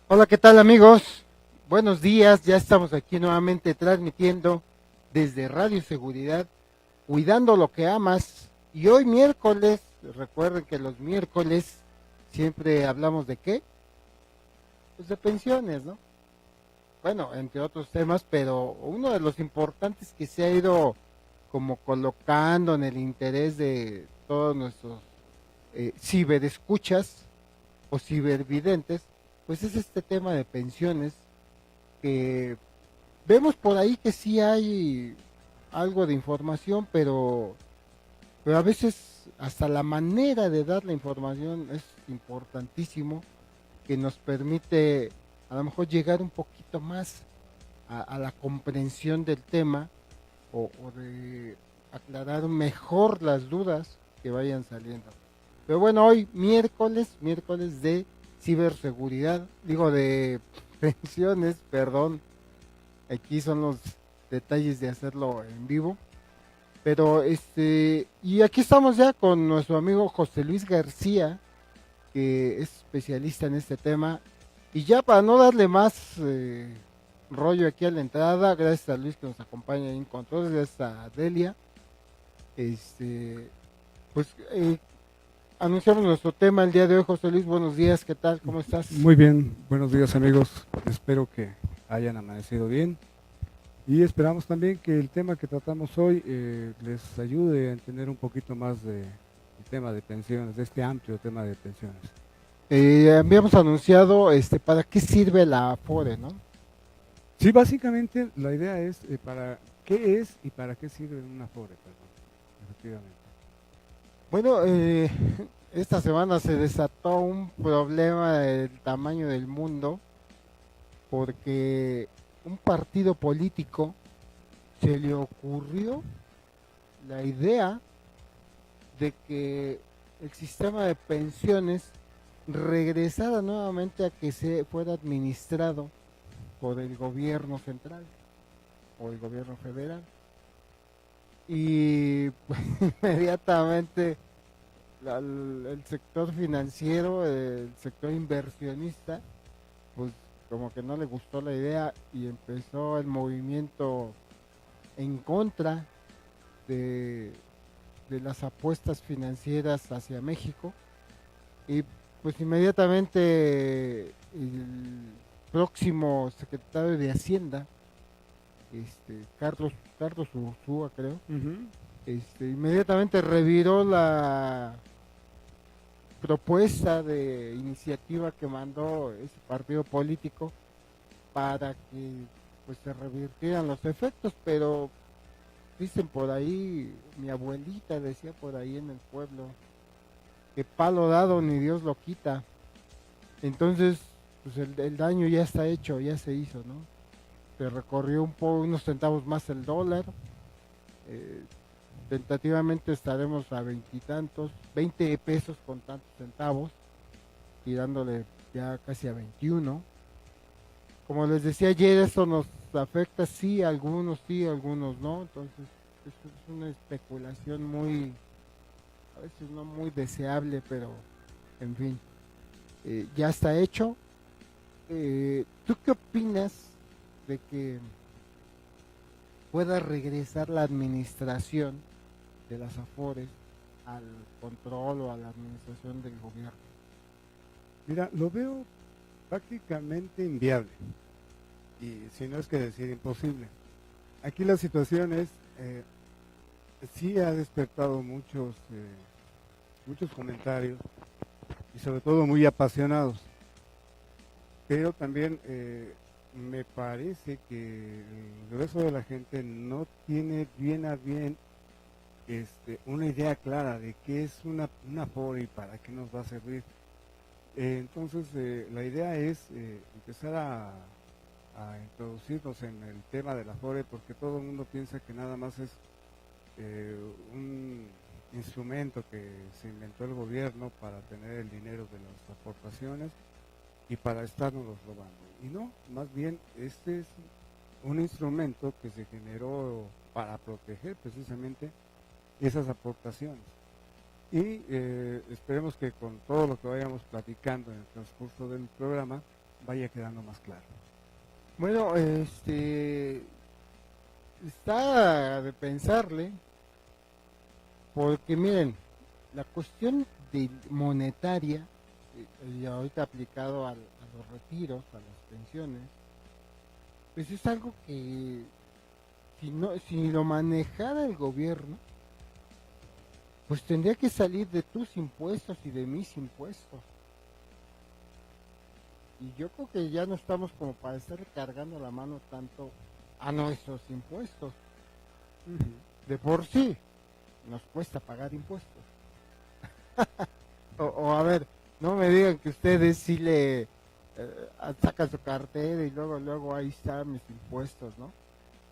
Hola, ¿qué tal amigos? Buenos días, ya estamos aquí nuevamente transmitiendo desde Radio Seguridad, cuidando lo que amas. Y hoy miércoles, recuerden que los miércoles siempre hablamos de qué? Pues de pensiones, ¿no? Bueno, entre otros temas, pero uno de los importantes que se ha ido como colocando en el interés de todos nuestros ciberescuchas o cibervidentes, pues es este tema de pensiones que vemos por ahí que sí hay algo de información, pero a veces hasta la manera de dar la información es importantísimo, que nos permite a lo mejor llegar un poquito más a la comprensión del tema o de aclarar mejor las dudas que vayan saliendo. Pero bueno, hoy miércoles de ciberseguridad, digo de pensiones, perdón, aquí son los detalles de hacerlo en vivo. Pero y aquí estamos ya con nuestro amigo José Luis García, que es especialista en este tema. Y ya para no darle más rollo aquí a la entrada, gracias a Luis que nos acompaña en controles, gracias a Delia. Este, pues anunciamos nuestro tema el día de hoy, José Luis. Buenos días, ¿qué tal? ¿Cómo estás? Muy bien, buenos días amigos. Espero que hayan amanecido bien y esperamos también que el tema que tratamos hoy les ayude a entender un poquito más del tema de pensiones, de este amplio tema de pensiones. Habíamos anunciado para qué sirve la Afore, ¿no? Sí, básicamente la idea es para qué es y para qué sirve una FORE, perdón, efectivamente. Bueno, esta semana se desató un problema del tamaño del mundo porque un partido político se le ocurrió la idea de que el sistema de pensiones regresara nuevamente a que se fuera administrado por el gobierno central o el gobierno federal. Y pues, inmediatamente el sector financiero, el sector inversionista, pues como que no le gustó la idea y empezó el movimiento en contra de, de las apuestas financieras hacia México. Y pues inmediatamente el próximo secretario de Hacienda, Carlos Ursúa creo, Ujú. inmediatamente reviró la propuesta de iniciativa que mandó ese partido político para que pues se revirtieran los efectos, pero dicen por ahí, mi abuelita decía por ahí en el pueblo, que palo dado ni Dios lo quita. Entonces, pues el daño ya está hecho, ya se hizo, ¿no? Se recorrió unos centavos más el dólar. eh, Tentativamente estaremos a veintitantos, 20 pesos con tantos centavos, tirándole ya casi a 21. Como les decía ayer, eso nos afecta, sí, algunos no. Entonces, es una especulación muy, a veces no muy deseable, pero en fin, ya está hecho. ¿Tú qué opinas de que pueda regresar la administración de las AFORES al control o a la administración del gobierno? Mira, lo veo prácticamente inviable y si no es que decir imposible. Aquí la situación es, sí ha despertado muchos comentarios y sobre todo muy apasionados, pero también me parece que el grueso de la gente no tiene bien a bien una idea clara de qué es una FORE y para qué nos va a servir. Entonces, la idea es empezar a introducirnos en el tema de la FORE porque todo el mundo piensa que nada más es un instrumento que se inventó el gobierno para tener el dinero de las aportaciones y para estarnos robando. Y no, más bien este es un instrumento que se generó para proteger precisamente esas aportaciones. Y esperemos que con todo lo que vayamos platicando en el transcurso del programa, vaya quedando más claro. Bueno, está de pensarle, porque miren, la cuestión monetaria, y ahorita aplicado a los retiros, a las pensiones, pues es algo que si lo manejara el gobierno, pues tendría que salir de tus impuestos y de mis impuestos. Y yo creo que ya no estamos como para estar cargando la mano tanto a nuestros impuestos. De por sí nos cuesta pagar impuestos. O a ver, no me digan que ustedes sí le sacan su cartera y luego ahí están mis impuestos, ¿no?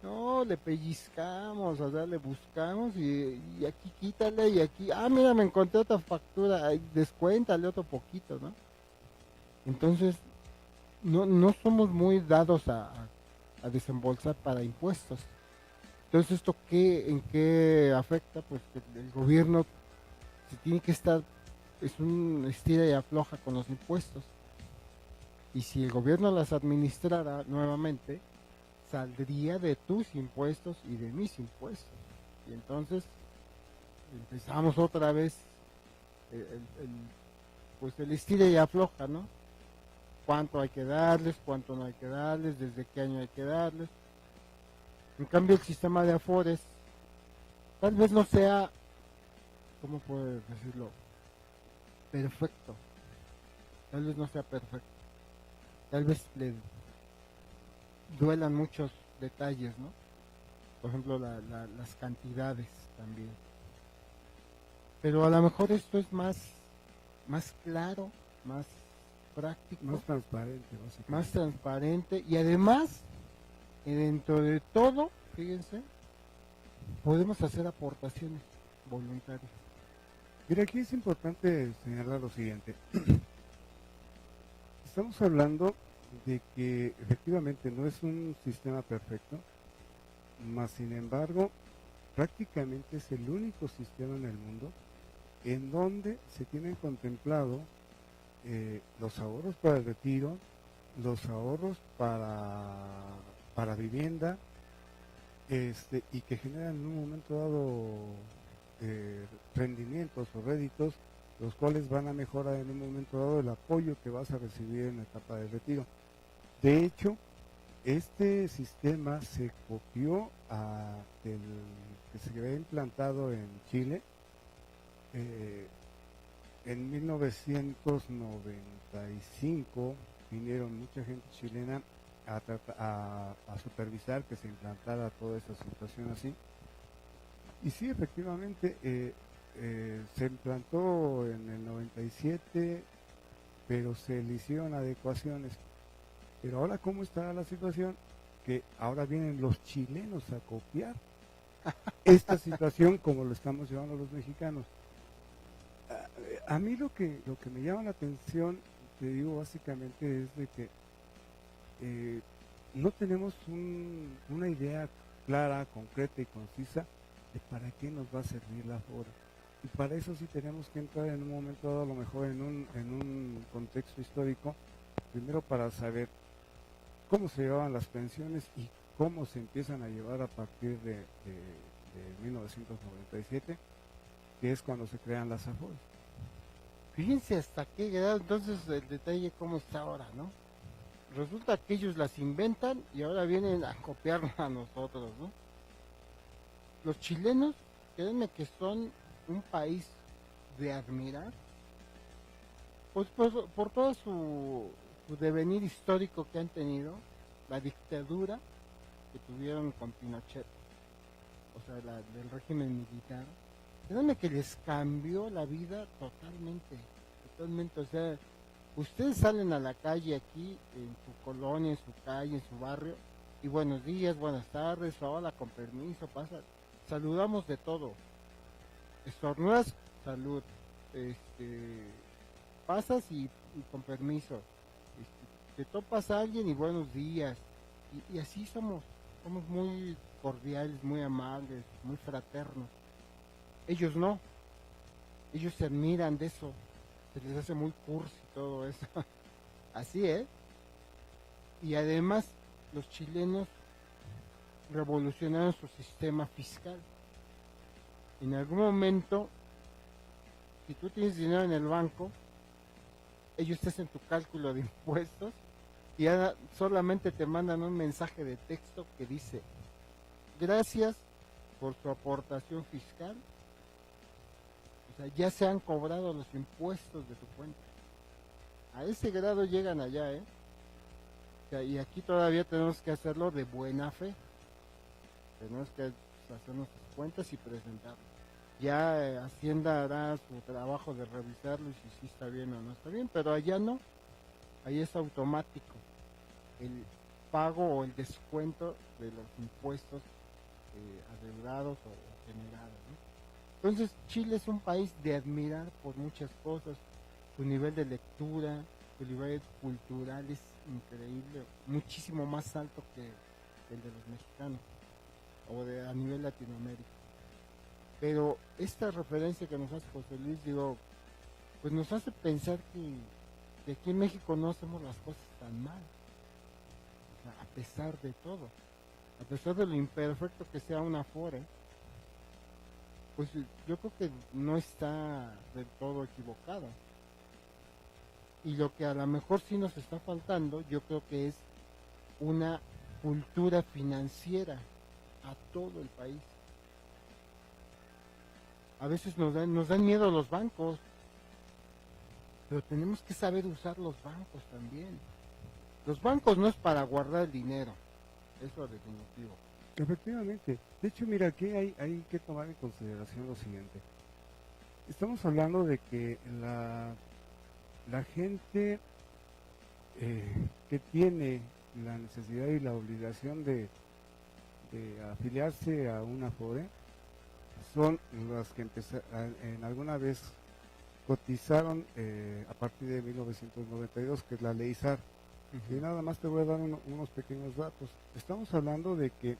No, le pellizcamos, o sea, le buscamos y aquí quítale y aquí, mira, me encontré otra factura, ay, descuéntale otro poquito, ¿no? Entonces, no somos muy dados a desembolsar para impuestos. Entonces, ¿esto en qué afecta? Pues que el gobierno se tiene que estar, es un estira y afloja con los impuestos. Y si el gobierno las administrara nuevamente, saldría de tus impuestos y de mis impuestos. Y entonces empezamos otra vez pues el estira y afloja, ¿no? Cuánto hay que darles, cuánto no hay que darles, desde qué año hay que darles. En cambio, el sistema de Afores tal vez no sea, ¿cómo puedo decirlo? Perfecto. Tal vez no sea perfecto. Tal vez le duelan muchos detalles, ¿no? Por ejemplo, las cantidades también. Pero a lo mejor esto es más claro, más práctico, Más transparente, básicamente. más transparente y además, dentro de todo, fíjense, podemos hacer aportaciones voluntarias. Mira, aquí es importante señalar lo siguiente. Estamos hablando de que efectivamente no es un sistema perfecto, mas sin embargo, prácticamente es el único sistema en el mundo en donde se tienen contemplado los ahorros para el retiro, los ahorros para vivienda, y que generan en un momento dado rendimientos o réditos, los cuales van a mejorar en un momento dado el apoyo que vas a recibir en la etapa de retiro. De hecho, este sistema se copió del que se había implantado en Chile en 1995. Vinieron mucha gente chilena a supervisar que se implantara toda esa situación así. Y sí, efectivamente, se implantó en el 97, pero se le hicieron adecuaciones. Pero ahora, ¿cómo está la situación? Que ahora vienen los chilenos a copiar esta situación como lo estamos llevando los mexicanos. A mí lo que me llama la atención, te digo básicamente, es de que no tenemos una idea clara, concreta y concisa de para qué nos va a servir la Afore. Y para eso sí tenemos que entrar en un momento dado, a lo mejor en un contexto histórico, primero para saber cómo se llevaban las pensiones y cómo se empiezan a llevar a partir de 1997, que es cuando se crean las Afores. Fíjense hasta qué grado entonces el detalle cómo está ahora, ¿no? Resulta que ellos las inventan y ahora vienen a copiarnos a nosotros, ¿no? Los chilenos, créanme que son un país de admirar, pues por todo su devenir histórico que han tenido, la dictadura que tuvieron con Pinochet, o sea, del régimen militar. Créanme que les cambió la vida totalmente, o sea, ustedes salen a la calle aquí, en su colonia, en su calle, en su barrio, y buenos días, buenas tardes, hola, con permiso, pasa, saludamos de todo, estornudas, salud, pasas y con permiso, te topas a alguien y buenos días, y así somos muy cordiales, muy amables, muy fraternos. Ellos no, ellos se admiran de eso, se les hace muy cursi todo eso. Así, ¿eh? Y además los chilenos revolucionaron su sistema fiscal. En algún momento, si tú tienes dinero en el banco, ellos te hacen tu cálculo de impuestos y ahora solamente te mandan un mensaje de texto que dice: gracias por su aportación fiscal. O sea, ya se han cobrado los impuestos de tu cuenta. A ese grado llegan allá, ¿eh? O sea, y aquí todavía tenemos que hacerlo de buena fe. Tenemos que hacer nuestras cuentas y presentarlo. Ya Hacienda hará su trabajo de revisarlo y si sí está bien o no está bien, pero allá no. Ahí es automático el pago o el descuento de los impuestos adeudados o generados, ¿no? Entonces Chile es un país de admirar por muchas cosas. Su nivel de lectura, su nivel cultural es increíble, muchísimo más alto que el de los mexicanos o a nivel Latinoamérica. Pero esta referencia que nos hace José Luis, digo, pues nos hace pensar que aquí en México no hacemos las cosas tan mal, o sea, a pesar de todo, a pesar de lo imperfecto que sea una Afore, pues yo creo que no está del todo equivocado. Y lo que a lo mejor sí nos está faltando, yo creo que es una cultura financiera a todo el país. A veces nos dan miedo los bancos, pero tenemos que saber usar los bancos también. Los bancos no es para guardar el dinero, eso es definitivo. Efectivamente. De hecho, mira, aquí hay que tomar en consideración lo siguiente. Estamos hablando de que la gente que tiene la necesidad y la obligación de afiliarse a una Afore son las que en alguna vez cotizaron a partir de 1992, que es la ley SAR. Y nada más te voy a dar unos pequeños datos. Estamos hablando de que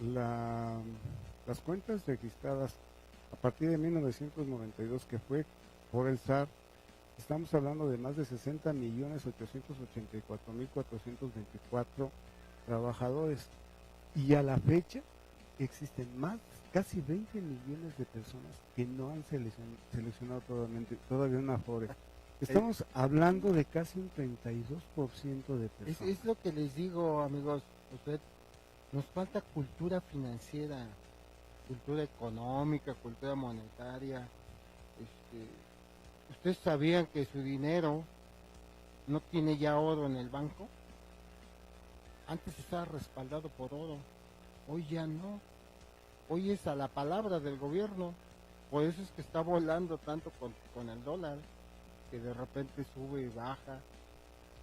las cuentas registradas a partir de 1992, que fue por el SAR, estamos hablando de más de 60.884.424 trabajadores. Y a la fecha existen casi 20 millones de personas que no han seleccionado todavía una Afore. Estamos hablando de casi un 32% de personas. Es lo que les digo, amigos. Usted, nos falta cultura financiera, cultura económica, cultura monetaria. ¿Ustedes sabían que su dinero no tiene ya oro en el banco? Antes estaba respaldado por oro, hoy ya no. Hoy es a la palabra del gobierno. Por eso es que está volando tanto con el dólar, que de repente sube y baja.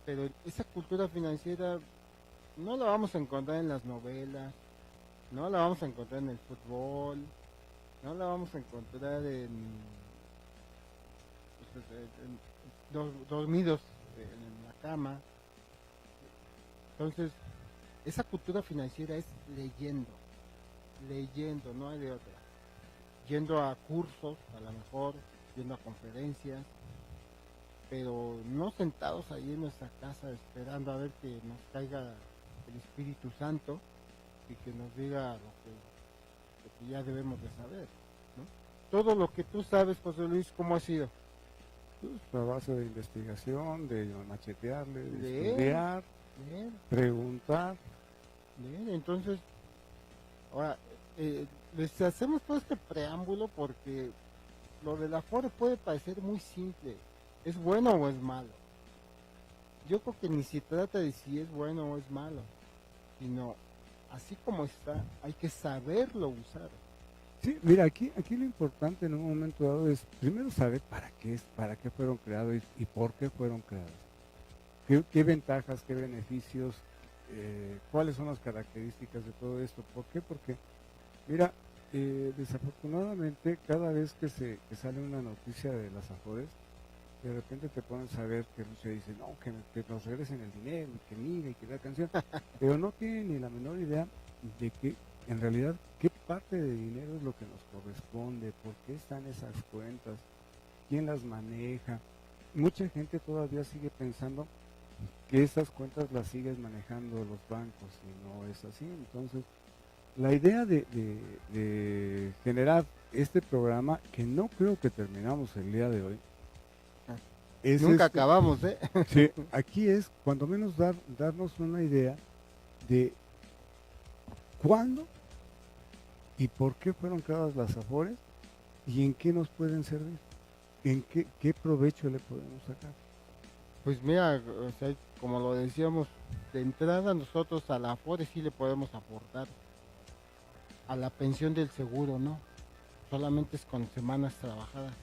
Pero esa cultura financiera no la vamos a encontrar en las novelas, no la vamos a encontrar en el fútbol, no la vamos a encontrar dormidos en la cama. Entonces, esa cultura financiera es leyendo, no hay de otra. Yendo a cursos, a lo mejor, yendo a conferencias, pero no sentados ahí en nuestra casa esperando a ver que nos caiga el Espíritu Santo y que nos diga lo que ya debemos de saber, ¿no? Todo lo que tú sabes, José Luis, ¿cómo ha sido? Pues, a base de investigación, de machetearle, de Leer, estudiar, leer, preguntar. leer. Entonces, ahora, les hacemos todo este preámbulo porque lo de la Afore puede parecer muy simple. ¿Es bueno o es malo? Yo creo que ni se trata de si es bueno o es malo, sino así como está, hay que saberlo usar. Sí, mira, aquí lo importante en un momento dado es primero saber para qué fueron creados y por qué fueron creados. ¿Qué ventajas, qué beneficios, cuáles son las características de todo esto? ¿Por qué? Porque, mira, desafortunadamente cada vez que sale una noticia de las Afores, de repente te ponen a saber que se dice, no, que nos regresen el dinero, y que mira, y que la canción, pero no tienen ni la menor idea de que en realidad qué parte de dinero es lo que nos corresponde, por qué están esas cuentas, quién las maneja. Mucha gente todavía sigue pensando que esas cuentas las sigues manejando los bancos y no es así. Entonces, la idea de generar este programa, que no creo que terminamos el día de hoy, es Nunca acabamos, ¿eh? sí, aquí es cuando menos darnos una idea de cuándo y por qué fueron creadas las Afores y en qué nos pueden servir, en qué provecho le podemos sacar. Pues mira, o sea, como lo decíamos, de entrada nosotros a la Afore sí le podemos aportar. A la pensión del seguro, ¿no? Solamente es con semanas trabajadas,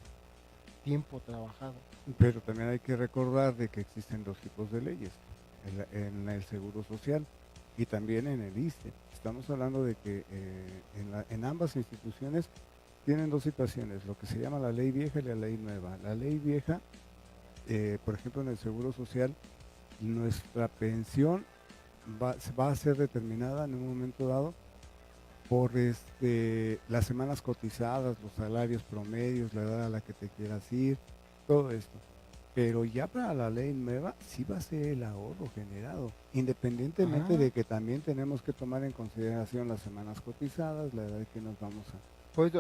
tiempo trabajado. Pero también hay que recordar de que existen dos tipos de leyes, en el Seguro Social y también en el ISSSTE. Estamos hablando de que en ambas instituciones tienen dos situaciones, lo que se llama la ley vieja y la ley nueva. La ley vieja, por ejemplo, en el Seguro Social, nuestra pensión va a ser determinada en un momento dado por las semanas cotizadas, los salarios promedios, la edad a la que te quieras ir, todo esto. Pero ya para la ley nueva sí va a ser el ahorro generado, independientemente de que también tenemos que tomar en consideración las semanas cotizadas, la edad que nos vamos a... Pues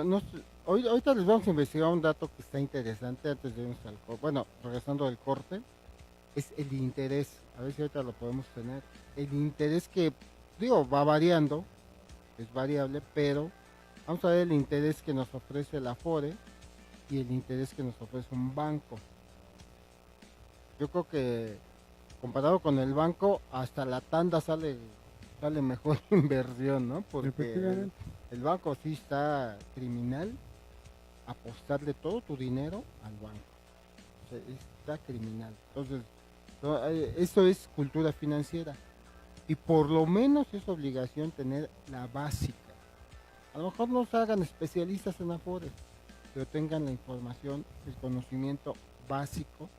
ahorita les vamos a investigar un dato que está interesante antes de irnos al corte. Bueno, regresando al corte, es el interés. A ver si ahorita lo podemos tener. El interés que, digo, va variando, es variable, pero vamos a ver el interés que nos ofrece la Afore y el interés que nos ofrece un banco. Yo creo que comparado con el banco, hasta la tanda sale mejor inversión, ¿no? Porque el banco sí está criminal apostarle todo tu dinero al banco. O sea, está criminal. Entonces, eso es cultura financiera. Y por lo menos es obligación tener la básica. A lo mejor no se hagan especialistas en Afores, pero tengan la información, el conocimiento básico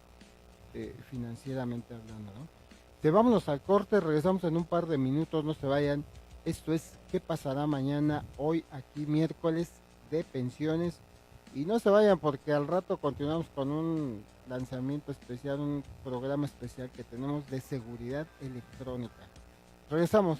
financieramente hablando, ¿no? Vámonos al corte, regresamos en un par de minutos, no se vayan. Esto es ¿Qué pasará mañana? Hoy aquí miércoles de pensiones. Y no se vayan porque al rato continuamos con un lanzamiento especial, un programa especial que tenemos de seguridad electrónica. Regresamos.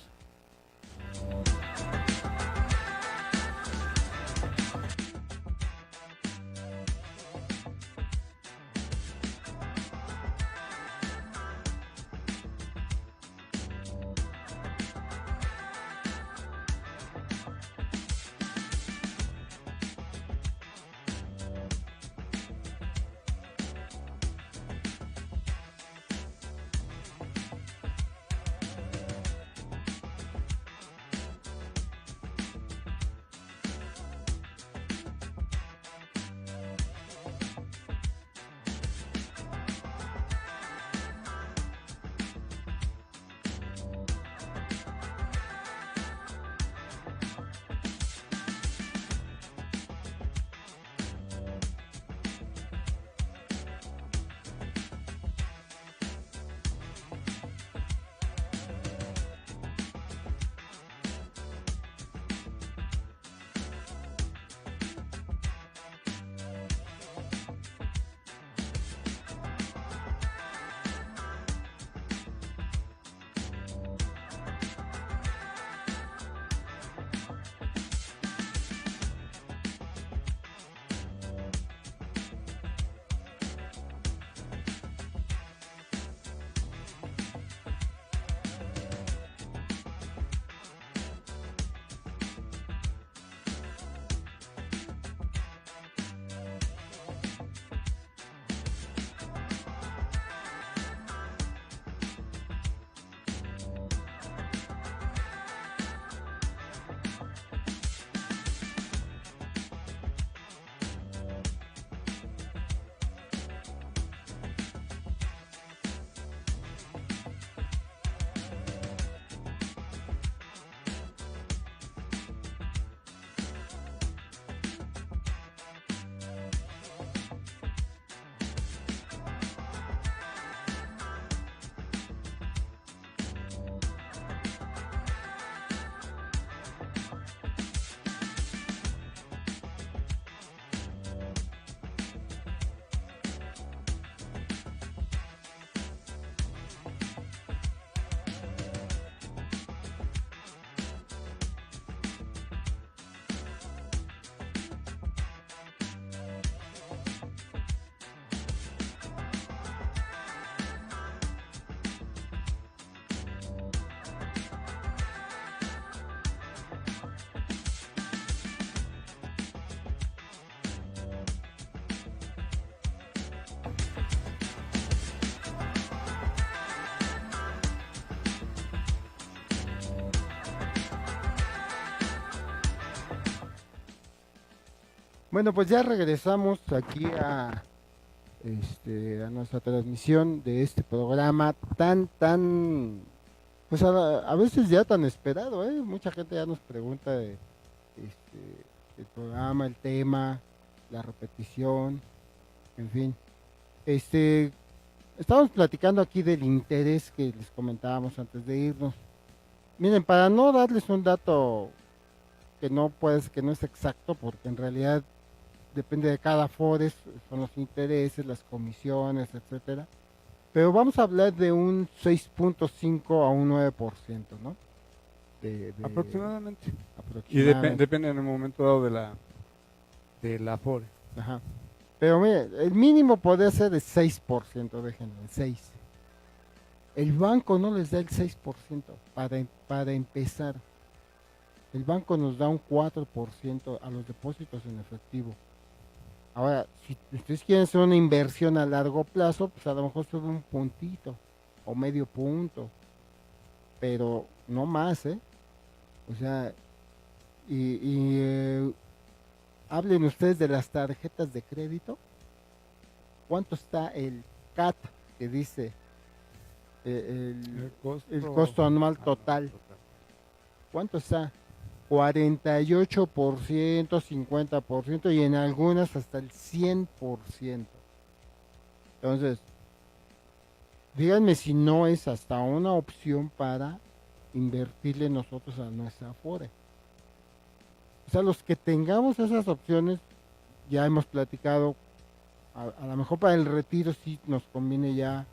Bueno, pues ya regresamos aquí a nuestra transmisión de este programa pues a veces ya tan esperado, ¿eh? Mucha gente ya nos pregunta el programa, el tema, la repetición, en fin. Este, Estamos platicando aquí del interés que les comentábamos antes de irnos. Miren, para no darles un dato que no es exacto, porque en realidad depende de cada FORES, son los intereses, las comisiones, etcétera. Pero vamos a hablar de un 6.5 a un 9%, ¿no? De Aproximadamente. Y aproximadamente. depende en el momento dado de la Afore. Ajá. Pero mire, el mínimo podría ser el 6%, déjenlo, el 6. El banco no les da el 6% para empezar. El banco nos da un 4% a los depósitos en efectivo. Ahora, si ustedes quieren hacer una inversión a largo plazo, pues a lo mejor sube un puntito o medio punto, pero no más, ¿eh? O sea, hablen ustedes de las tarjetas de crédito. ¿Cuánto está el CAT que dice El el costo costo anual anual total? total. ¿Cuánto está? 48%, 50% y en algunas hasta el 100%. Entonces, díganme si no es hasta una opción para invertirle nosotros a nuestra Afore. O sea, los que tengamos esas opciones, ya hemos platicado, a lo mejor para el retiro sí nos conviene ya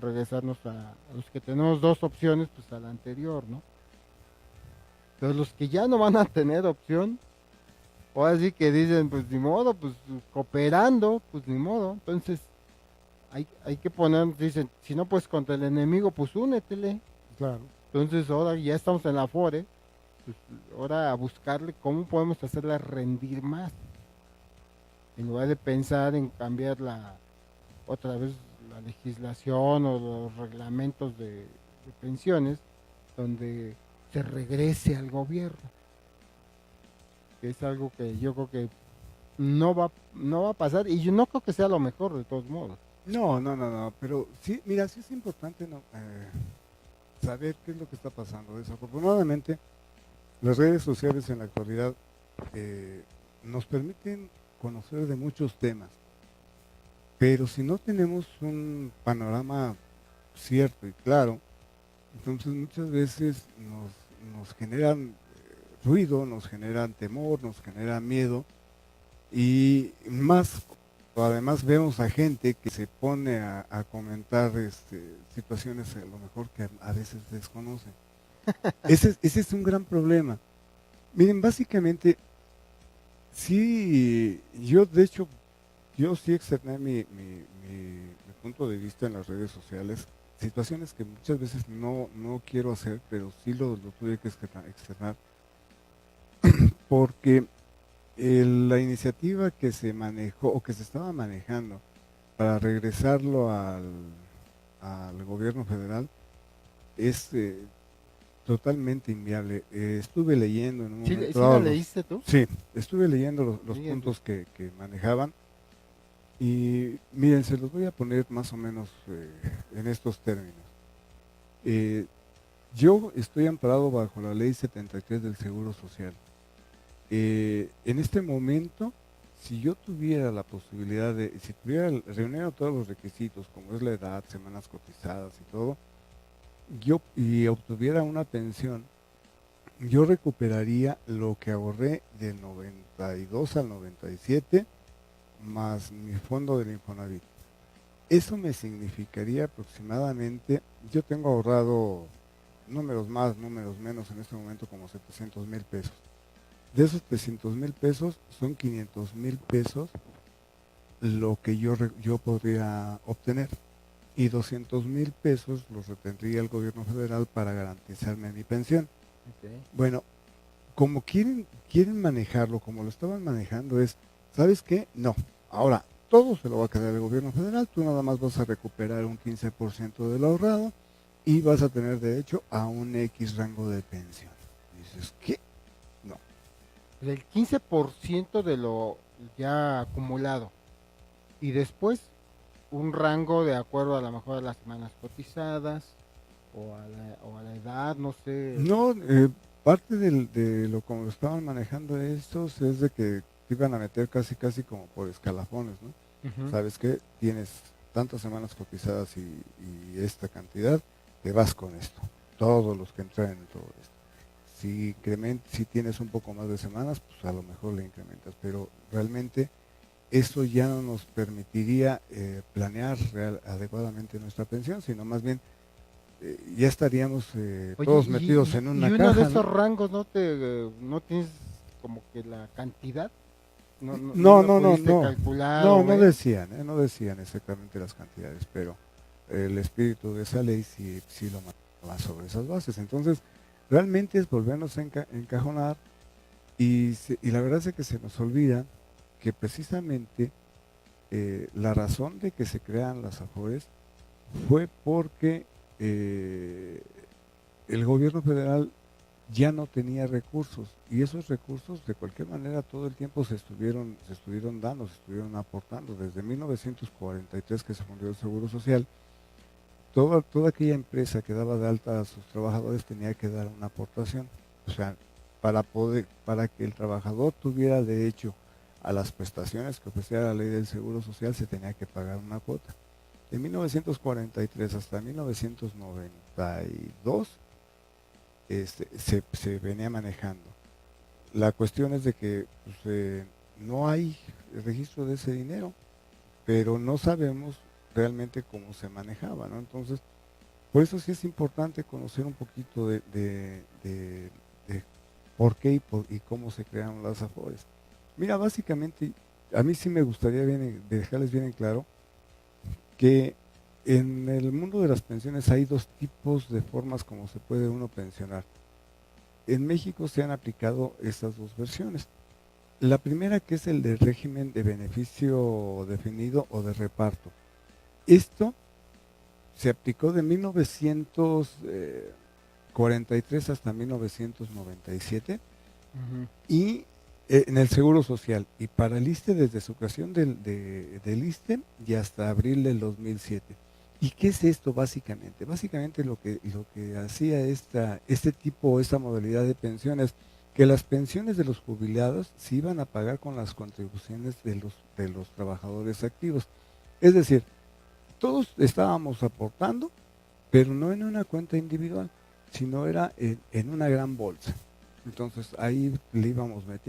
regresarnos a los que tenemos dos opciones, pues a la anterior, ¿no? Pero los que ya no van a tener opción, o así que dicen, pues ni modo, pues cooperando, pues ni modo. Entonces, hay que poner, dicen, si no pues contra el enemigo, pues únetele. Claro. Entonces, ahora ya estamos en la FORE, pues ahora a buscarle cómo podemos hacerla rendir más, en lugar de pensar en cambiar otra vez la legislación o los reglamentos de pensiones, donde se regrese al gobierno, que es algo que yo creo que no va a pasar y yo no creo que sea lo mejor de todos modos. No, no, no, no, pero sí, mira, sí es importante ¿no? Saber qué es lo que está pasando. Desafortunadamente, las redes sociales en la actualidad nos permiten conocer de muchos temas, pero si no tenemos un panorama cierto y claro, entonces muchas veces nos generan ruido, nos generan temor, nos generan miedo y más, además vemos a gente que se pone a comentar situaciones a lo mejor que a veces desconocen. Ese es un gran problema. Miren, básicamente, sí, yo de hecho, yo sí externé mi punto de vista en las redes sociales, situaciones que muchas veces no quiero hacer, pero sí lo tuve que externar, porque la iniciativa que se manejó o que se estaba manejando para regresarlo al gobierno federal es totalmente inviable. Estuve leyendo en un ¿Sí, momento sí la dado leíste tú? sí, estuve leyendo los Fíjate. puntos que manejaban y miren, se los voy a poner más o menos en estos términos. Eh, yo estoy amparado bajo la ley 73 del Seguro Social. En este momento, si yo tuviera la posibilidad si tuviera reunido todos los requisitos, como es la edad, semanas cotizadas y todo, y obtuviera una pensión, yo recuperaría lo que ahorré del 92 al 97 más mi fondo del Infonavit. Eso me significaría aproximadamente, yo tengo ahorrado números más, números menos en este momento como 700,000 pesos. De esos 300,000 pesos son 500,000 pesos lo que yo podría obtener y 200,000 pesos los retendría el gobierno federal para garantizarme mi pensión. Okay. Bueno, como quieren manejarlo, como lo estaban manejando es, ¿sabes qué? No, ahora todo se lo va a quedar el gobierno federal, tú nada más vas a recuperar un 15% del ahorrado y vas a tener derecho a un X rango de pensión. Y dices, ¿qué? No. El 15% ya acumulado. Y después un rango de acuerdo a lo mejor a las semanas cotizadas o a la edad, no sé. No, parte de lo como lo estaban manejando estos es de que te iban a meter casi casi como por escalafones, ¿no? Ujú. ¿Sabes qué? Tienes tantas semanas cotizadas y esta cantidad, te vas con esto. Todos los que entran en todo esto. Si tienes un poco más de semanas, pues a lo mejor le incrementas, pero realmente eso ya no nos permitiría planear adecuadamente nuestra pensión, sino más bien ya estaríamos Oye, todos metidos en y una uno de caja, ¿no? esos rangos no tienes como que la cantidad, no No, lo no, no, pudiste no. calcular No, o no ver. decían, no decían exactamente las cantidades, pero el espíritu de esa ley sí lo manejaba sobre esas bases. Entonces, realmente es volvernos a encajonar y la verdad es que se nos olvida que precisamente la razón de que se crean las AFORES fue porque el gobierno federal ya no tenía recursos y esos recursos de cualquier manera todo el tiempo se estuvieron dando, se estuvieron aportando. Desde 1943 que se fundó el Seguro Social, toda aquella empresa que daba de alta a sus trabajadores tenía que dar una aportación. O sea, para que el trabajador tuviera derecho a las prestaciones que ofrecía la ley del Seguro Social se tenía que pagar una cuota. De 1943 hasta 1992 se venía manejando. La cuestión es de que pues, no hay registro de ese dinero, pero no sabemos realmente cómo se manejaba, ¿no? Entonces, por eso sí es importante conocer un poquito de por qué y cómo se crearon las AFORES. Mira, básicamente, a mí sí me gustaría dejarles bien en claro que en el mundo de las pensiones hay dos tipos de formas como se puede uno pensionar. En México se han aplicado estas dos versiones. La primera que es el de régimen de beneficio definido o de reparto. Esto se aplicó de 1943 hasta 1997 Ujú. y en el Seguro Social y para el ISSSTE desde su creación del ISSSTE y hasta abril del 2007. ¿Y qué es esto básicamente? Básicamente lo que hacía esta modalidad de pensiones, que las pensiones de los jubilados se iban a pagar con las contribuciones de los trabajadores activos. Es decir, todos estábamos aportando, pero no en una cuenta individual, sino era en una gran bolsa. Entonces ahí Sí, le en íbamos una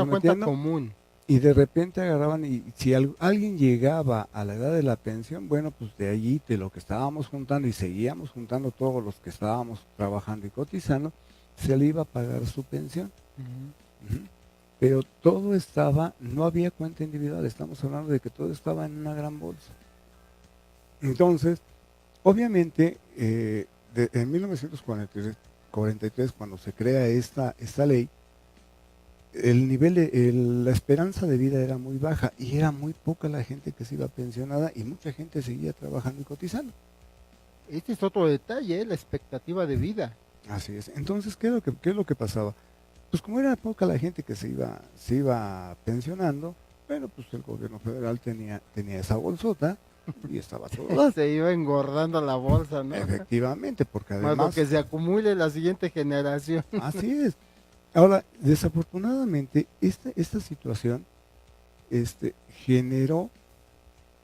cuenta metiendo común. y de repente agarraban y si alguien llegaba a la edad de la pensión, bueno, pues de allí, de lo que estábamos juntando y seguíamos juntando todos los que estábamos trabajando y cotizando, se le iba a pagar su pensión. Ujú. Ujú. Pero todo estaba, no había cuenta individual, estamos hablando de que todo estaba en una gran bolsa. Entonces, obviamente, en 1943, cuando se crea esta ley, la esperanza de vida era muy baja y era muy poca la gente que se iba pensionada y mucha gente seguía trabajando y cotizando. Este es otro detalle, la expectativa de vida. Así es. Entonces, ¿qué es lo que pasaba? Pues como era poca la gente que se iba pensionando, bueno, pues el gobierno federal tenía esa bolsota y estaba todo dar. Se iba engordando la bolsa, ¿no? Efectivamente, porque Más lo que además, se acumule la siguiente generación. así es. Ahora, desafortunadamente, esta situación generó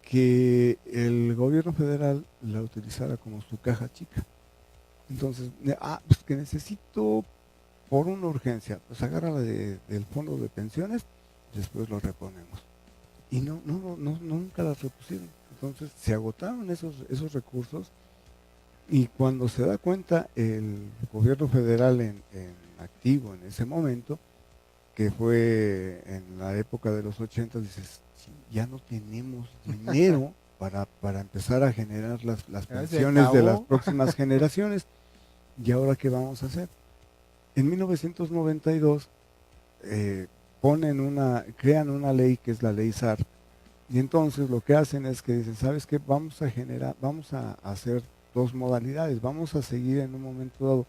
que el gobierno federal la utilizara como su caja chica. Entonces, pues que necesito por una urgencia, pues agárrala del fondo de pensiones, después lo reponemos. Y nunca las repusieron. Entonces se agotaron esos recursos y cuando se da cuenta el gobierno federal en activo en ese momento, que fue en la época de los 80, dices, "Sí, ya no tenemos dinero para empezar a generar las Ya se pensiones de las acabó. próximas generaciones. ¿Y ahora qué vamos a hacer?" En 1992 eh, crean una ley que es la ley SAR, y entonces lo que hacen es que dicen, ¿sabes qué? Vamos a hacer dos modalidades, vamos a seguir en un momento dado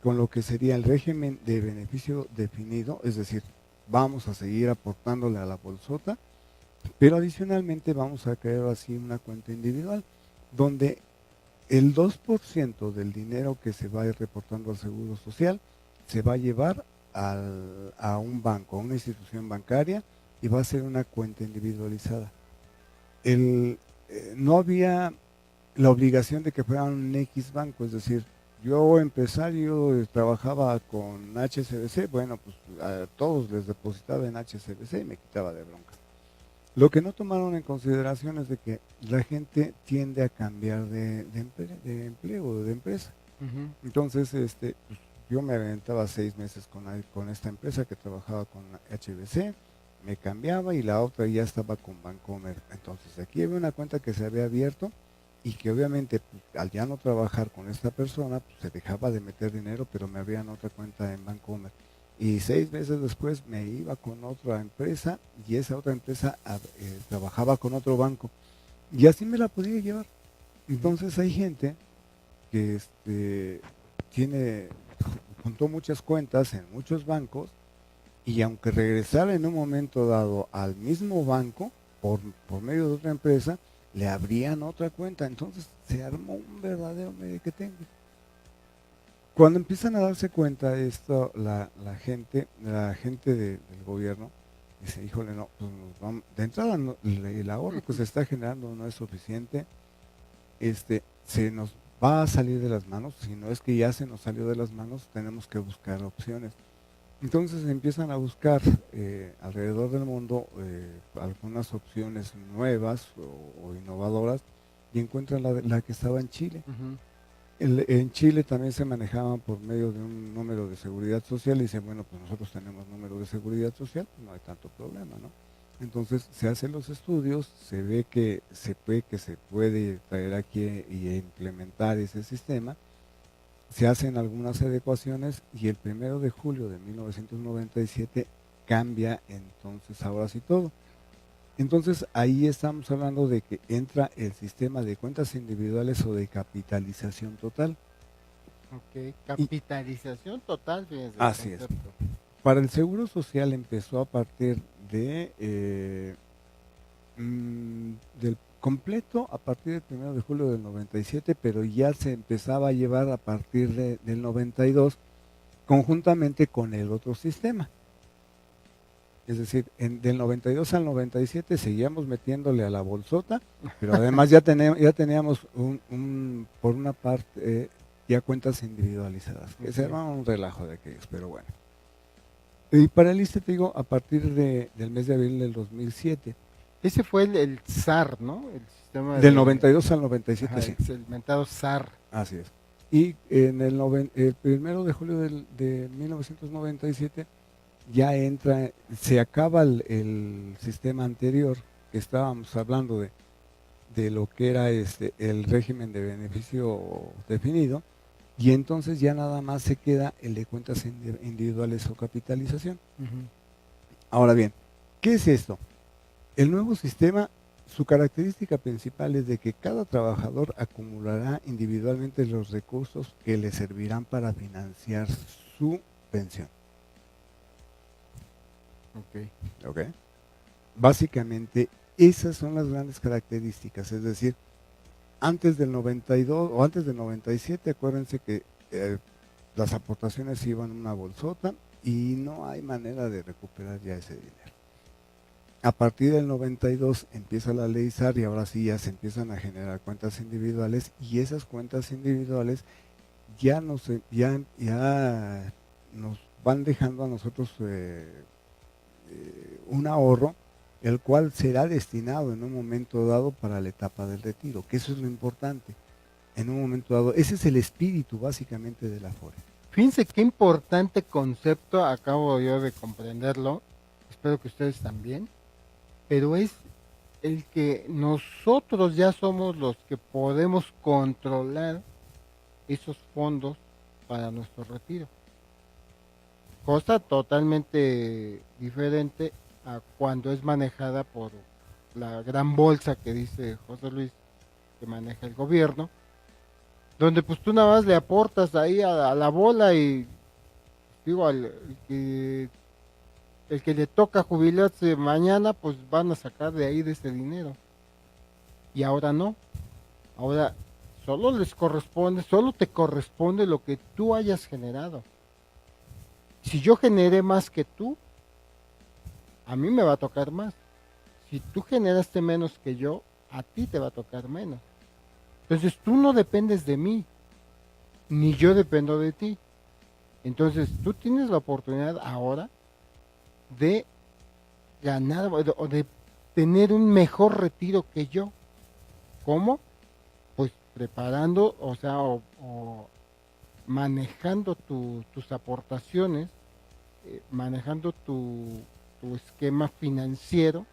con lo que sería el régimen de beneficio definido, es decir, vamos a seguir aportándole a la bolsota, pero adicionalmente vamos a crear así una cuenta individual, donde el 2% del dinero que se va a ir reportando al Seguro Social se va a llevar a un banco, a una institución bancaria, y va a ser una cuenta individualizada. No había la obligación de que fueran un X banco, es decir, yo empresario trabajaba con HSBC, bueno, pues a todos les depositaba en HSBC y me quitaba de bronca. Lo que no tomaron en consideración es de que la gente tiende a cambiar de empleo, de empresa. Ujú. Entonces, pues, yo me aventaba 6 meses con esta empresa que trabajaba con HBC, me cambiaba y la otra ya estaba con Bancomer. Entonces, aquí había una cuenta que se había abierto y que obviamente pues, al ya no trabajar con esta persona, pues, se dejaba de meter dinero, pero me abrían otra cuenta en Bancomer. Y 6 meses después me iba con otra empresa y esa otra empresa trabajaba con otro banco. Y así me la podía llevar. Entonces hay gente que tiene, juntó muchas cuentas en muchos bancos y aunque regresara en un momento dado al mismo banco, por medio de otra empresa, le abrían otra cuenta. Entonces se armó un verdadero merequetengue. Cuando empiezan a darse cuenta esto, la gente del gobierno dice, híjole, no, pues de entrada el ahorro que se está generando no es suficiente, se nos va a salir de las manos, si no es que ya se nos salió de las manos, tenemos que buscar opciones. Entonces empiezan a buscar alrededor del mundo algunas opciones nuevas o innovadoras y encuentran la que estaba en Chile. Ujú. En Chile también se manejaban por medio de un número de seguridad social y dicen, bueno, pues nosotros tenemos número de seguridad social, pues no hay tanto problema, ¿no? Entonces se hacen los estudios, se ve que se puede traer aquí y implementar ese sistema, se hacen algunas adecuaciones y el 1 de julio de 1997 cambia entonces ahora sí todo. Entonces ahí estamos hablando de que entra el sistema de cuentas individuales o de capitalización total. Ok, Y capitalización total, fíjense el así es. concepto. Para el Seguro Social empezó a partir del completo a partir del 1 de julio del 97, pero ya se empezaba a llevar a partir del 92 conjuntamente con el otro sistema. Es decir, del 92 al 97 seguíamos metiéndole a la bolsota, pero además ya teníamos por una parte ya cuentas individualizadas, que se armaba un relajo de aquellos, pero bueno. Y para el ISSSTE, te digo, a partir del mes de abril del 2007. Ese fue el SAR, ¿no? El sistema Del 92 al 97, ajá, sí. el mentado SAR. Así es. Y en el 1 de julio de 1997 ya entra, se acaba el sistema anterior, que estábamos hablando de lo que era el régimen de beneficio definido, y entonces ya nada más se queda el de cuentas individuales o capitalización. Ujú. Ahora bien, ¿qué es esto? El nuevo sistema, su característica principal es de que cada trabajador acumulará individualmente los recursos que le servirán para financiar su pensión. Ok. ¿Ok? Básicamente, esas son las grandes características, es decir, antes del 92 o antes del 97, acuérdense que las aportaciones iban a una bolsota y no hay manera de recuperar ya ese dinero. A partir del 92 empieza la ley SAR y ahora sí ya se empiezan a generar cuentas individuales y esas cuentas individuales ya nos van dejando a nosotros un ahorro, el cual será destinado en un momento dado para la etapa del retiro, que eso es lo importante. En un momento dado, ese es el espíritu básicamente de la FORE. Fíjense qué importante concepto, acabo yo de comprenderlo, espero que ustedes también, pero es el que nosotros ya somos los que podemos controlar esos fondos para nuestro retiro. Cosa totalmente diferente a cuando es manejada por la gran bolsa que dice José Luis que maneja el gobierno, donde pues tú nada más le aportas ahí a la bola y digo, el que el que le toca jubilarse mañana, pues van a sacar de ahí de ese dinero. Y ahora no, ahora solo te corresponde lo que tú hayas generado. Si yo generé más que tú, a mí me va a tocar más. Si tú generaste menos que yo, a ti te va a tocar menos. Entonces tú no dependes de mí, ni yo dependo de ti. Entonces tú tienes la oportunidad ahora de ganar o de tener un mejor retiro que yo. ¿Cómo? Pues preparando, o sea, o manejando tus aportaciones, manejando tu esquema financiero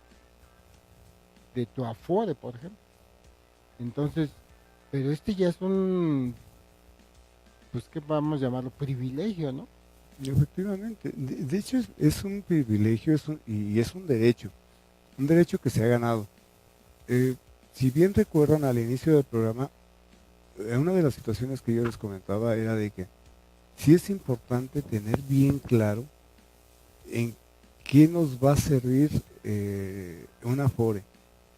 de tu Afore, por ejemplo. Entonces, pero este ya es un, pues que vamos a llamarlo privilegio, ¿no? Efectivamente, de hecho es un privilegio y es un derecho que se ha ganado. Eh, si bien recuerdan al inicio del programa, una de las situaciones que yo les comentaba era de que sí es importante tener bien claro en qué nos va a servir un Afore.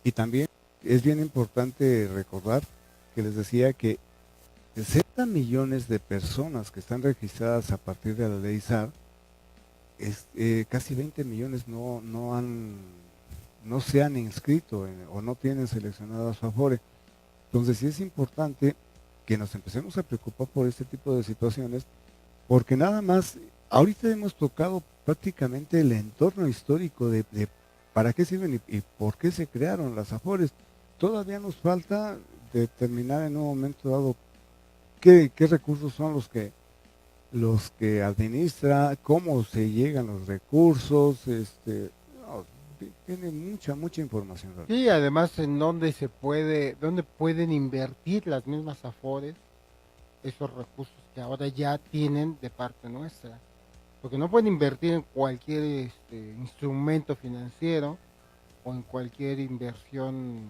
Y también es bien importante recordar que les decía que 60 millones de personas que están registradas a partir de la ley SAR, casi 20 millones no se han inscrito o no tienen seleccionado a su Afore. Entonces sí es importante que nos empecemos a preocupar por este tipo de situaciones, porque nada más, ahorita hemos tocado prácticamente el entorno histórico de para qué sirven y por qué se crearon las Afores. Todavía nos falta determinar en un momento dado qué recursos son los que administra, cómo se llegan los recursos, no, tiene mucha información. Sí, además en dónde pueden invertir las mismas Afores esos recursos que ahora ya tienen de parte nuestra. Porque no pueden invertir en cualquier instrumento financiero o en cualquier inversión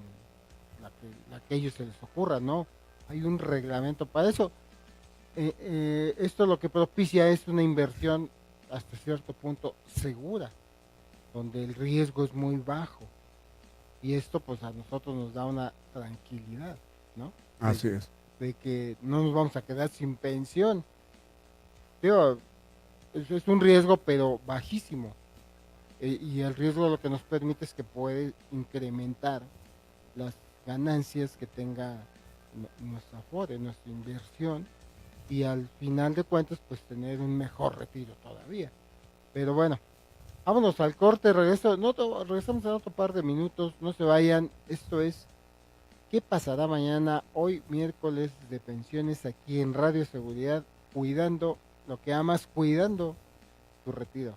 la que a ellos se les ocurra, ¿no? Hay un reglamento para eso. Esto lo que propicia es una inversión hasta cierto punto segura, donde el riesgo es muy bajo. Y esto pues a nosotros nos da una tranquilidad, ¿no? Así es. De que no nos vamos a quedar sin pensión. Digo, es un riesgo pero bajísimo. Y el riesgo lo que nos permite es que puede incrementar las ganancias que tenga nuestra Afore, nuestra inversión, y al final de cuentas pues tener un mejor retiro todavía. Pero bueno, vámonos al corte, regresamos en otro par de minutos, no se vayan. Esto es ¿qué pasará mañana? Hoy miércoles de pensiones aquí en Radio Seguridad, cuidando lo que amas, cuidando tu retiro.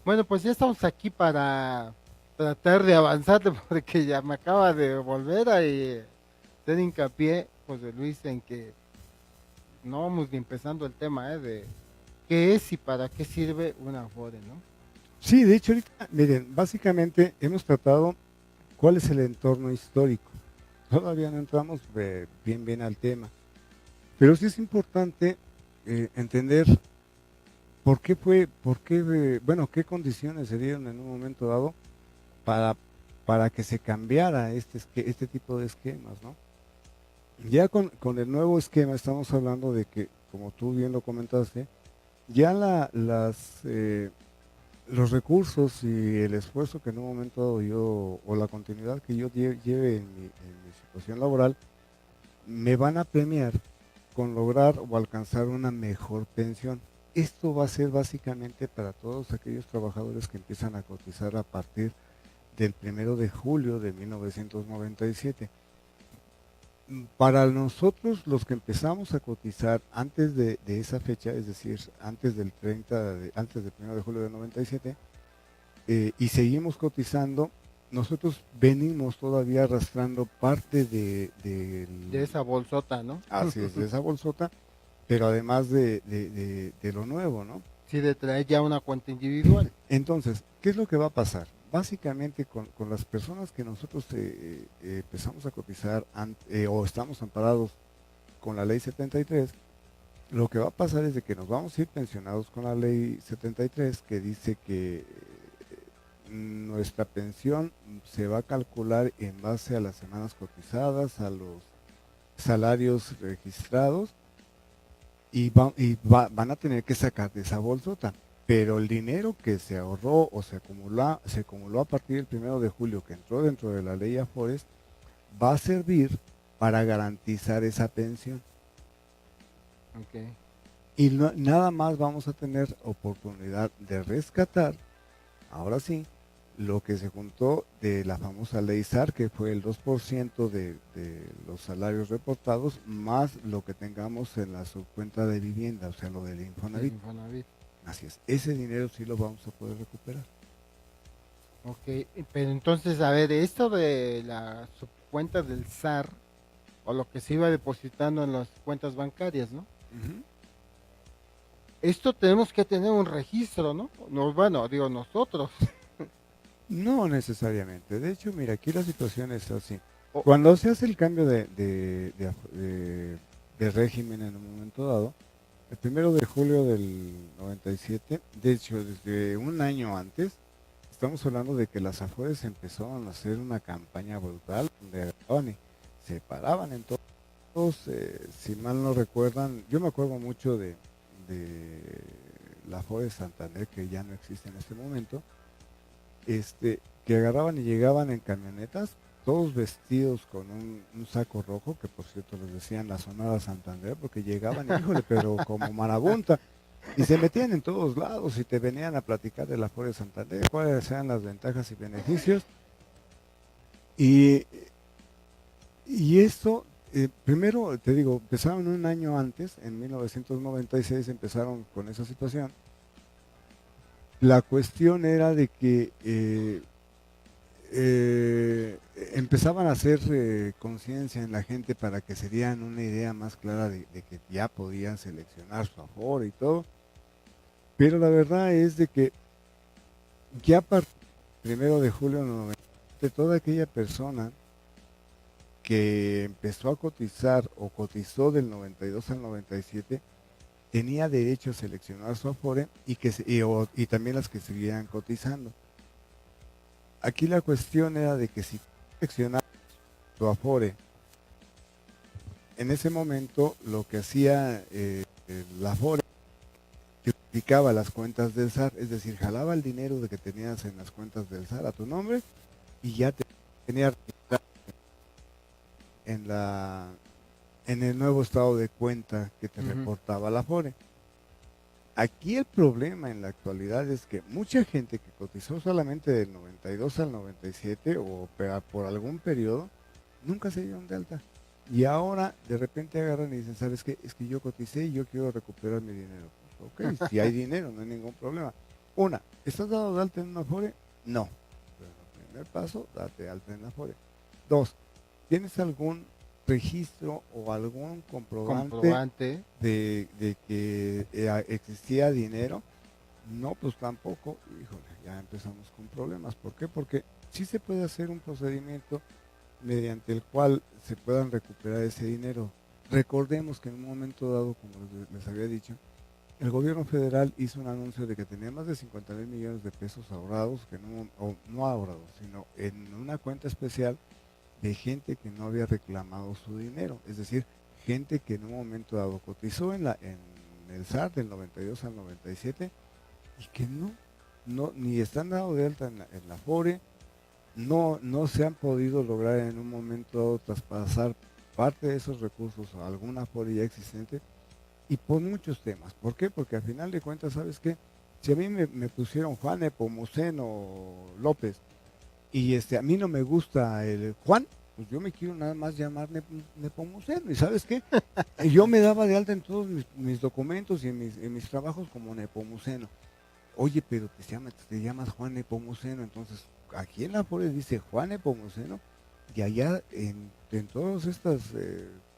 Bueno, pues ya estamos aquí para tratar de avanzar porque ya me acaba de volver a hacer hincapié, José Luis, en que no vamos ni empezando el tema, de qué es y para qué sirve una Afore, ¿no? Sí, de hecho, ahorita, miren, básicamente hemos tratado cuál es el entorno histórico. Todavía no entramos bien al tema, pero sí es importante entender bueno, qué condiciones se dieron en un momento dado para, para que se cambiara este tipo de esquemas, ¿no? Ya con el nuevo esquema estamos hablando de que, como tú bien lo comentaste, ya los recursos y el esfuerzo que en un momento dado yo, o la continuidad que yo lleve en mi situación laboral, me van a premiar con lograr o alcanzar una mejor pensión. Esto va a ser básicamente para todos aquellos trabajadores que empiezan a cotizar a partir del 1 de julio de 1997. Para nosotros, los que empezamos a cotizar antes de esa fecha, es decir, antes del 1 de julio de 97, y seguimos cotizando, nosotros venimos todavía arrastrando parte De esa bolsota, ¿no? así es, de esa bolsota, pero además de lo nuevo, ¿no? Sí, de traer ya una cuenta individual. Entonces, ¿qué es lo que va a pasar? Básicamente con las personas que nosotros empezamos a cotizar o estamos amparados con la ley 73, lo que va a pasar es de que nos vamos a ir pensionados con la ley 73, que dice que nuestra pensión se va a calcular en base a las semanas cotizadas, a los salarios registrados, van a tener que sacar de esa bolsota. Pero el dinero que se ahorró o se acumuló a partir del 1 de julio, que entró dentro de la ley Afores, va a servir para garantizar esa pensión. Okay. Y nada más vamos a tener oportunidad de rescatar, ahora sí, lo que se juntó de la famosa ley SAR, que fue el 2% de los salarios reportados, más lo que tengamos en la subcuenta de vivienda, o sea, lo del Del Infonavit. Infonavit. Así es, ese dinero sí lo vamos a poder recuperar. Ok, pero entonces, a ver, esto de la subcuenta del SAR, o lo que se iba depositando en las cuentas bancarias, ¿no? Ujú. Esto tenemos que tener un registro, ¿no? No, bueno, digo nosotros. No necesariamente. De hecho, mira, aquí la situación es así. O- Cuando se hace el cambio de régimen en un momento dado, el 1 de julio del 97, de hecho, desde un año antes, estamos hablando de que las Afores empezaron a hacer una campaña brutal donde agarraban y se paraban en todos, si mal no recuerdan, yo me acuerdo mucho de la Afore Santander, que ya no existe en este momento, que agarraban y llegaban en camionetas, todos vestidos con un saco rojo, que por cierto les decían la Sonora Santander, porque llegaban, híjole, pero como marabunta, y se metían en todos lados y te venían a platicar de la Afore Santander, cuáles eran las ventajas y beneficios. Y, y esto, primero, te digo, empezaron un año antes, en 1996 empezaron con esa situación. La cuestión era de que empezaban a hacer conciencia en la gente para que se dieran una idea más clara de que ya podían seleccionar su Afore y todo. Pero la verdad es de que ya a partir del 1 de julio del 97, toda aquella persona que empezó a cotizar o cotizó del 92 al 97 tenía derecho a seleccionar su Afore y también las que seguían cotizando. Aquí la cuestión era de que si seleccionabas tu Afore, en ese momento lo que hacía la Afore, que aplicaba las cuentas del SAR, es decir, jalaba el dinero de que tenías en las cuentas del SAR a tu nombre y ya tenía en la en el nuevo estado de cuenta que te Ujú. reportaba la Afore. Aquí el problema en la actualidad es que mucha gente que cotizó solamente del 92 al 97 o por algún periodo, nunca se dieron de alta. Y ahora de repente agarran y dicen, ¿sabes qué? Es que yo coticé y yo quiero recuperar mi dinero. Pues, ok, si hay dinero, no hay ningún problema. Una, ¿estás dado de alta en una Afore? No. Pero el primer paso, date de alta en la Afore. Dos, ¿tienes algún registro o algún comprobante Comprobante. de que existía dinero? No, pues tampoco. Híjole, ya empezamos con problemas. ¿Por qué? Porque sí se puede hacer un procedimiento mediante el cual se puedan recuperar ese dinero. Recordemos que en un momento dado, como les había dicho, el gobierno federal hizo un anuncio de que tenía más de 50,000 millones de pesos ahorrados, que no, o no ahorrados, sino en una cuenta especial de gente que no había reclamado su dinero. Es decir, gente que en un momento dado cotizó en el SAR del 92 al 97 y que no ni están dados de alta en la Afore, no se han podido lograr en un momento dado traspasar parte de esos recursos a alguna Afore ya existente, y por muchos temas. ¿Por qué? Porque al final de cuentas, ¿sabes qué? Si a mí me pusieron Juan Nepomuceno López y a mí no me gusta el Juan, pues yo me quiero nada más llamar Nepomuceno. ¿Y sabes qué? Yo me daba de alta en todos mis documentos y en mis trabajos como Nepomuceno. Oye, pero te llamas Juan Nepomuceno. Entonces, aquí en la Afore dice Juan Nepomuceno, y allá en todas estas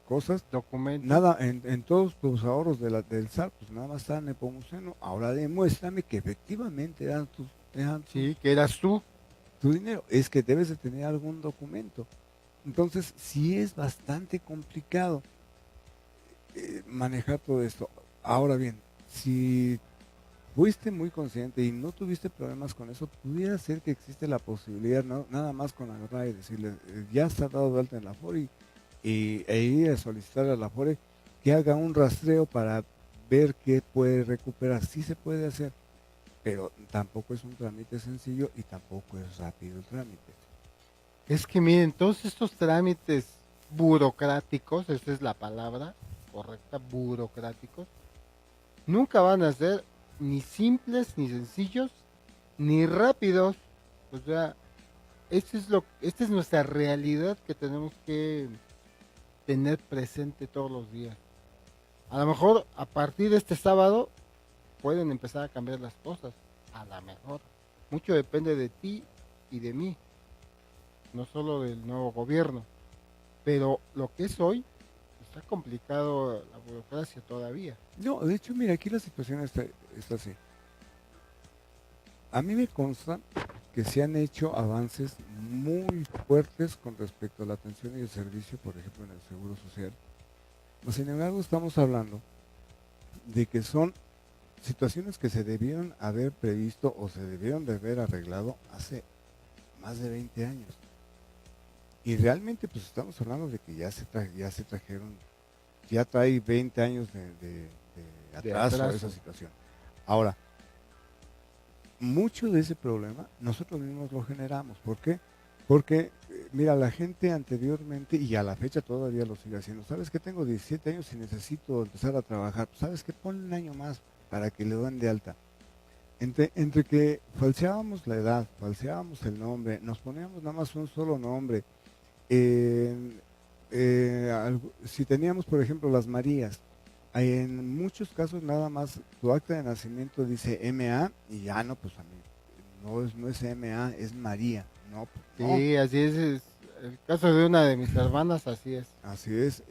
cosas, Documento. nada, en todos tus ahorros del SAR, pues nada más está Nepomuceno. Ahora demuéstrame que efectivamente eran Sí, que eras tú. tu dinero. Es que debes de tener algún documento. Entonces, sí es bastante complicado manejar todo esto. Ahora bien, si fuiste muy consciente y no tuviste problemas con eso, pudiera ser que existe la posibilidad, nada más con agarrar y decirle, ya está dado de alta en la Afore, e ir a solicitar a la Afore que haga un rastreo para ver qué puede recuperar. Sí se puede hacer, pero tampoco es un trámite sencillo y tampoco es rápido el trámite. Es que miren, todos estos trámites burocráticos, esa es la palabra correcta, burocráticos, nunca van a ser ni simples, ni sencillos, ni rápidos. O sea, esta es nuestra realidad que tenemos que tener presente todos los días. A lo mejor a partir de este sábado pueden empezar a cambiar las cosas. A lo mejor. Mucho depende de ti y de mí, no solo del nuevo gobierno. Pero lo que es hoy, está complicado la burocracia todavía. No, de hecho, mira, aquí la situación está así. A mí me consta que se han hecho avances muy fuertes con respecto a la atención y el servicio, por ejemplo, en el Seguro Social. Mas, sin embargo, estamos hablando de que son situaciones que se debieron haber previsto o se debieron de haber arreglado hace más de 20 años. Y realmente, pues estamos hablando de que ya se trajeron, ya trae 20 años de atraso a esa situación. Ahora, mucho de ese problema nosotros mismos lo generamos. ¿Por qué? Porque, mira, la gente anteriormente, y a la fecha todavía lo sigue haciendo, ¿sabes qué? Tengo 17 años y necesito empezar a trabajar. ¿Sabes qué? Ponle un año más para que le den de alta. Entre que falseábamos la edad, falseábamos el nombre, nos poníamos nada más un solo nombre. Si teníamos, por ejemplo, las Marías, en muchos casos nada más tu acta de nacimiento dice MA y ya no, pues a mí no es MA, es María. No, pues, no. Sí, así es el caso de una de mis hermanas, así es. Así es,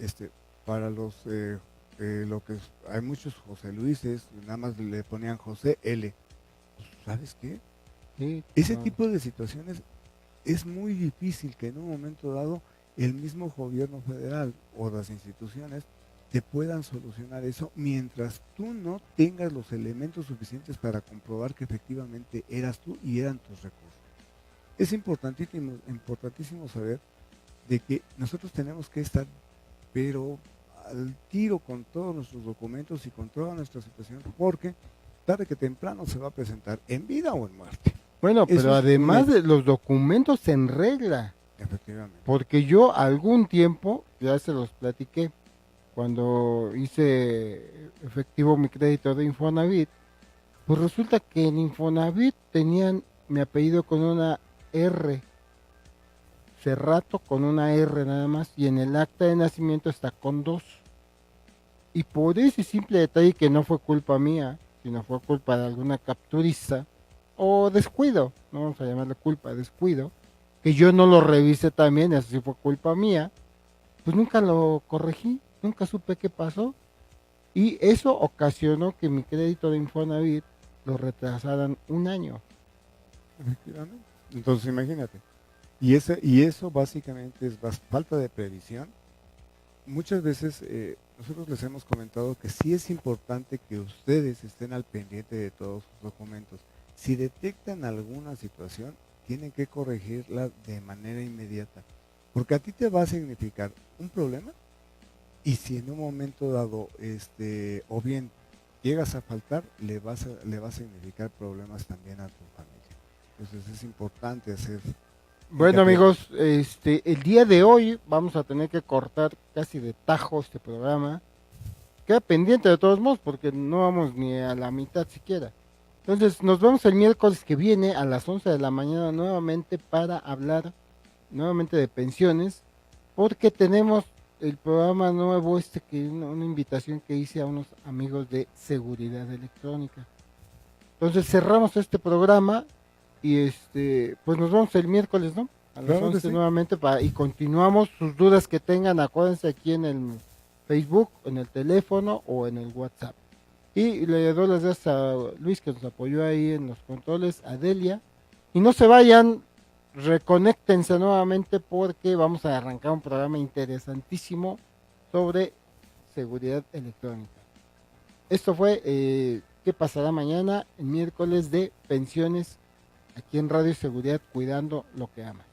para lo que hay muchos José Luises, nada más le ponían José L. Pues, ¿sabes qué? Sí, Ese no. tipo de situaciones es muy difícil que en un momento dado el mismo gobierno federal o las instituciones te puedan solucionar eso mientras tú no tengas los elementos suficientes para comprobar que efectivamente eras tú y eran tus recursos. Es importantísimo saber de que nosotros tenemos que estar, pero al tiro con todos nuestros documentos y con toda nuestra situación, porque tarde que temprano se va a presentar en vida o en muerte. Bueno, Eso pero es además de los documentos en regla, efectivamente. porque yo algún tiempo, ya se los platiqué, cuando hice efectivo mi crédito de Infonavit, pues resulta que en Infonavit tenían mi apellido con una R, Cerrato con una R nada más, y en el acta de nacimiento está con dos. Y por ese simple detalle que no fue culpa mía, sino fue culpa de alguna capturista, o descuido, no vamos a llamarle culpa, descuido, que yo no lo revisé también, eso sí fue culpa mía, pues nunca lo corregí, nunca supe qué pasó y eso ocasionó que mi crédito de Infonavit lo retrasaran un año. Efectivamente. Entonces imagínate. Y eso básicamente es falta de previsión. Muchas veces nosotros les hemos comentado que sí es importante que ustedes estén al pendiente de todos sus documentos. Si detectan alguna situación, tienen que corregirla de manera inmediata, porque a ti te va a significar un problema y si en un momento dado, o bien llegas a faltar, le va a significar problemas también a tu familia. Entonces es importante hacer Bueno hincapié en eso. amigos, el día de hoy vamos a tener que cortar casi de tajo este programa. Queda pendiente de todos modos porque no vamos ni a la mitad siquiera. Entonces nos vemos el miércoles que viene a las 11 de la mañana nuevamente para hablar nuevamente de pensiones porque tenemos el programa nuevo que una invitación que hice a unos amigos de seguridad electrónica. Entonces cerramos este programa y pues nos vemos el miércoles, ¿no? A las Claro que 11 sí. nuevamente y continuamos sus dudas que tengan, acuérdense aquí en el Facebook, en el teléfono o en el WhatsApp. Y le doy las gracias a Luis que nos apoyó ahí en los controles, a Delia. Y no se vayan, reconéctense nuevamente porque vamos a arrancar un programa interesantísimo sobre seguridad electrónica. Esto fue ¿qué pasará mañana? El miércoles de pensiones aquí en Radio Seguridad, cuidando lo que ama.